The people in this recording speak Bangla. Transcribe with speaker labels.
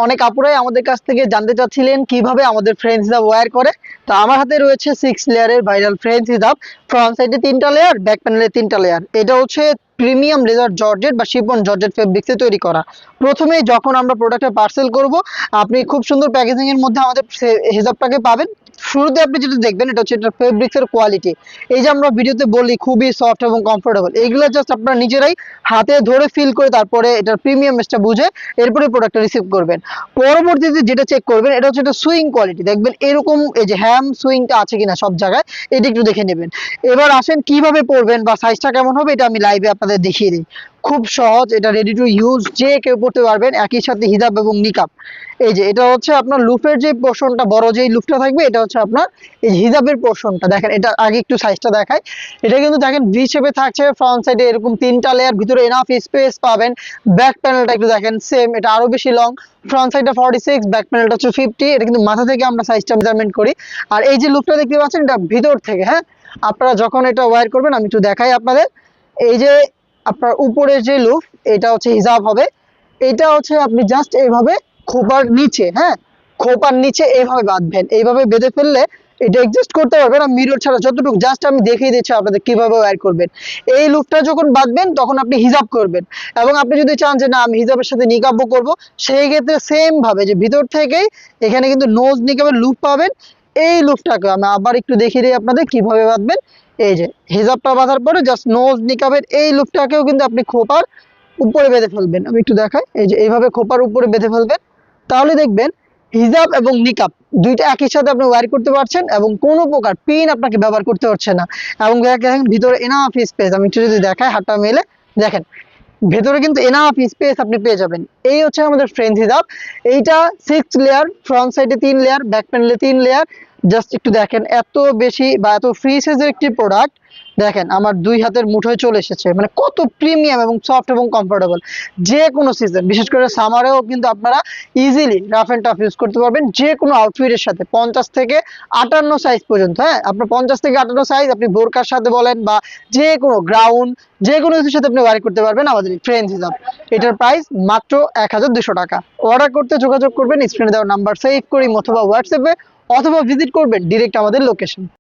Speaker 1: অনেক আপুরাই আমাদের কাছ থেকে জানতে চাচ্ছিলেন কিভাবে আমাদের ফ্রেঞ্চ হিজাব ওয়্যার করে। তো আমার হাতে রয়েছে 6 লেয়ারের ভাইরাল ফ্রেঞ্চ হিজাব। ফ্রন্ট সাইডে 3টা লেয়ার, ব্যাক প্যানেলে 3টা লেয়ার। এটা হচ্ছে প্রিমিয়াম লেদার জর্জেট বা শিফন জর্জেট ফেব্রিক্সে তৈরি করা। প্রথমে যখন আমরা প্রোডাক্টটা পার্সেল করব, আপনি খুব সুন্দর প্যাকেজিং এর মধ্যে আমাদের হিজাবটাকে পাবেন। শুরুতে আপনি যেটা দেখবেন এটা হচ্ছে এটার ফেব্রিক্সের কোয়ালিটি। এই যে আমরা ভিডিওতে বলি খুবই সফট এবং কমফোর্টেবল, এইগুলো জাস্ট আপনারা নিজেরাই হাতে ধরে ফিল করে তারপরে এটার প্রিমিয়ামনেসটা বুঝে এরপরে প্রোডাক্টটা রিসিভ করবেন। পরবর্তীতে যেটা চেক করবেন এটা হচ্ছে এটা সুইং কোয়ালিটি। দেখবেন এরকম এই যে হ্যাম সুইংটা আছে কিনা সব জায়গায়, এটা একটু দেখে নেবেন। এবার আসেন কিভাবে পরবেন বা সাইজটা কেমন হবে এটা আমি লাইভে আপনাদের দেখিয়ে দিই। খুব সহজ, এটা রেডি টু ইউজ, যে কেউ পড়তে পারবেন, একই সাথে হিজাব এবং নিকাব। এই যে এটা হচ্ছে আপনার লুফের যে পোর্শনটা, বড় যেই লুফটা থাকবে এটা হচ্ছে আপনার এই হিজাবের পোর্শনটা। দেখেন এটা আগে একটু সাইজটা দেখায়। এটা কিন্তু দেখেন ভি শেপে থাকছে, ফ্রন্ট সাইডে এরকম 3টা লেয়ার, ভিতরে এনাফ স্পেস পাবেন। ব্যাক প্যানেলটা একটু দেখেন সেম, এটা আরো বেশি লং। ফ্রন্ট সাইডটা 46, ব্যাক প্যানেলটা হচ্ছে 50। এটা কিন্তু মাথা থেকে আমরা সাইজটা মেজারমেন্ট করি। আর এই যে লুফটা দেখতে পাচ্ছেন এটা ভিতর থেকে, হ্যাঁ আপনারা যখন এটা ওয়্যার করবেন আমি একটু দেখাই আপনাদের। এই যে আপনার উপরের যে লুফ এটা হচ্ছে হিজাব হবে। এটা হচ্ছে আপনি জাস্ট এইভাবে খোপার নিচে, হ্যাঁ খোপার নিচে এইভাবে বাঁধবেন। এইভাবে বেঁধে ফেললে এটা এডজাস্ট করতে পারবেন না মিরর ছাড়া। যতটুকু জাস্ট আমি দেখিয়ে দিচ্ছি আপনাদের কিভাবে ওয়্যার করবেন। এই লুপটা যখন বাঁধবেন তখন আপনি হিজাব করবেন, এবং আপনি যদি চান যে না আমি হিজাবের সাথে নিকাবও করব, সেই ক্ষেত্রে সেম ভাবে যে ভিতর থেকেই এখানে কিন্তু নোজ নিকাবের লুপ পাবেন। এই লুপটাকে আমি আবার একটু দেখিয়ে দিই আপনাদের কিভাবে বাঁধবেন। এই যে হিজাবটা বাঁধার পরে জাস্ট নোজ নিকাবের এই লুপটাকেও কিন্তু আপনি খোপার উপরে বেঁধে ফেলবেন। আমি একটু দেখাই, এই যে এইভাবে খোপার উপরে বেঁধে ফেলবেন। তাহলে দেখবেন হিজাব এবং নিকাব দুইটা একই সাথে আপনি ওয়্যার করতে পারছেন এবং কোনো প্রকার পিন আপনাকে ব্যবহার করতে হচ্ছে না। এবং দেখেন ভিতরে এনাফ স্পেস, আমি একটু যদি দেখাই হাতটা মেলে দেখেন ভেতরে কিন্তু এনাফ স্পেস আপনি পেয়ে যাবেন। এই হচ্ছে আমাদের ফ্রেঞ্চ হিজাব। এইটা 6 লেয়ার, ফ্রন্ট সাইডে 3 লেয়ার, ব্যাক প্যানেলে 3 লেয়ার। জাস্ট একটু দেখেন এত বেশি বা এত ফ্রি সাইজের একটি প্রোডাক্ট দেখেন আমার 2 হাতের মুঠোয় চলে এসেছে। মানে কত প্রিমিয়াম এবং সফট এবং কমফোর্টেবল। যে কোনো সিজন, বিশেষ করে সামারেও কিন্তু আপনারা easily rough and tough use করতে পারবেন যে কোনো আউটফিটের সাথে। 50 থেকে 58 সাইজ পর্যন্ত, হ্যাঁ আপনার 50 থেকে 58 সাইজ আপনি বোরকার সাথে বলেন বা যে কোনো গ্রাউন্ড যে কোনো কিছুর সাথে আপনি ওয়্যার করতে পারবেন আমাদের ফ্রেঞ্চ হিজাব। এটার প্রাইস মাত্র 1200 টাকা। অর্ডার করতে যোগাযোগ করবেন স্ক্রিনে দেওয়া নাম্বার সেভ করি অথবা হোয়াটসঅ্যাপে, অথবা ভিজিট করবেন ডিরেক্ট আমাদের লোকেশন।